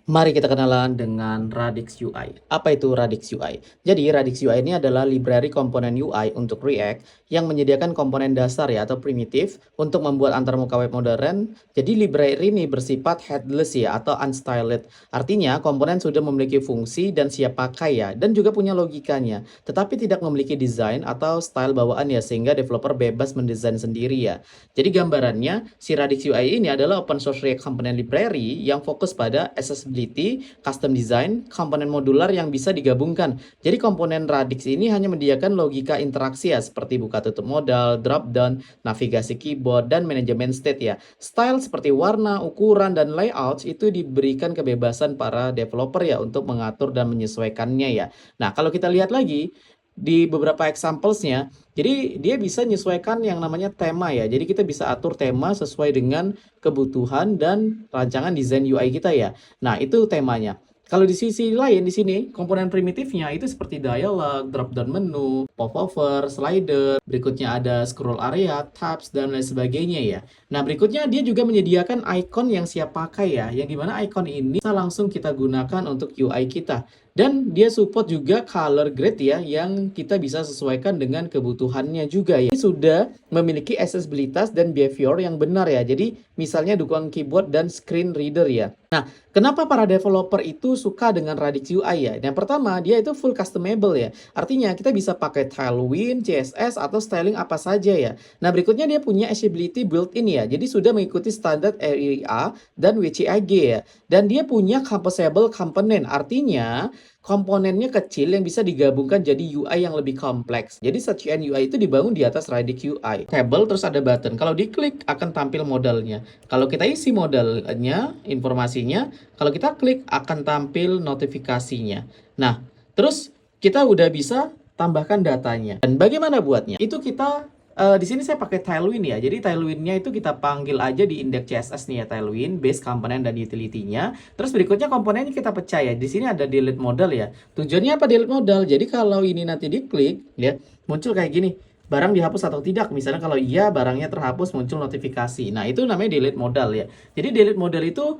Mari kita kenalan dengan Radix UI. Apa itu Radix UI? Jadi Radix UI ini adalah library komponen UI untuk React yang menyediakan komponen dasar ya atau primitif untuk membuat antarmuka web modern. Jadi library ini bersifat headless ya atau unstyled. Artinya komponen sudah memiliki fungsi dan siap pakai ya dan juga punya logikanya, tetapi tidak memiliki desain atau style bawaan ya sehingga developer bebas mendesain sendiri ya. Jadi gambarannya si Radix UI ini adalah open source React component library yang fokus pada accessibility, custom design, komponen modular yang bisa digabungkan. Jadi komponen Radix ini hanya menyediakan logika interaksi ya seperti buka tutup modal, drop down, navigasi keyboard, dan manajemen state ya. Style seperti warna, ukuran, dan layout itu diberikan kebebasan para developer ya untuk mengatur dan menyesuaikannya ya. Nah, kalau kita lihat lagi di beberapa examples-nya, jadi dia bisa menyesuaikan yang namanya tema ya. Jadi kita bisa atur tema sesuai dengan kebutuhan dan rancangan desain UI kita ya. Nah, itu temanya. Kalau di sisi lain di sini komponen primitifnya itu seperti dialog, drop down menu, popover, slider, berikutnya ada scroll area, tabs dan lain sebagainya ya. Nah, berikutnya dia juga menyediakan icon yang siap pakai ya, yang dimana icon ini bisa langsung kita gunakan untuk UI kita. Dan dia support juga color grade ya, yang kita bisa sesuaikan dengan kebutuhannya juga ya. Ini sudah memiliki aksesibilitas dan behavior yang benar ya. Jadi misalnya dukungan keyboard dan screen reader ya. Nah, kenapa para developer itu suka dengan Radix UI ya? Yang pertama, dia itu full customable ya. Artinya kita bisa pakai Tailwind, CSS, atau styling apa saja ya. Nah, berikutnya dia punya accessibility built-in ya. Jadi sudah mengikuti standar RIA dan WCAG ya. Dan dia punya composable component. Artinya komponennya kecil yang bisa digabungkan jadi UI yang lebih kompleks. Jadi search UI itu dibangun di atas Radix UI. Table terus ada button. Kalau diklik akan tampil modalnya. Kalau kita isi modalnya, informasinya, kalau kita klik akan tampil notifikasinya. Nah, terus kita udah bisa tambahkan datanya. Dan bagaimana buatnya? Itu kita di sini saya pakai Tailwind ya. Jadi Tailwind-nya itu kita panggil aja di index CSS nih ya, Tailwind, base component dan utility-nya. Terus berikutnya komponennya kita pecah ya. Di sini ada delete modal ya. Tujuannya apa delete modal? Jadi kalau ini nanti diklik ya, muncul kayak gini. Barang dihapus atau tidak. Misalnya kalau iya barangnya terhapus muncul notifikasi. Nah, itu namanya delete modal ya. Jadi delete modal itu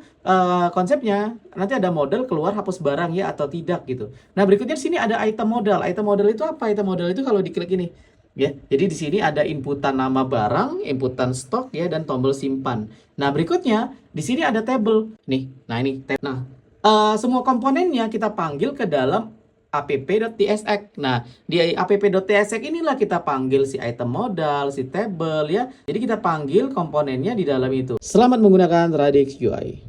konsepnya nanti ada modal keluar hapus barang ya atau tidak gitu. Nah, berikutnya di sini ada item modal. Item modal itu apa? Item modal itu kalau diklik ini ya. Jadi di sini ada inputan nama barang, inputan stok ya dan tombol simpan. Nah, berikutnya di sini ada table. Nih. Nah, ini tab. Nah, semua komponennya kita panggil ke dalam app.tsx. Nah, di app.tsx inilah kita panggil si item modal, si table ya. Jadi kita panggil komponennya di dalam itu. Selamat menggunakan Radix UI.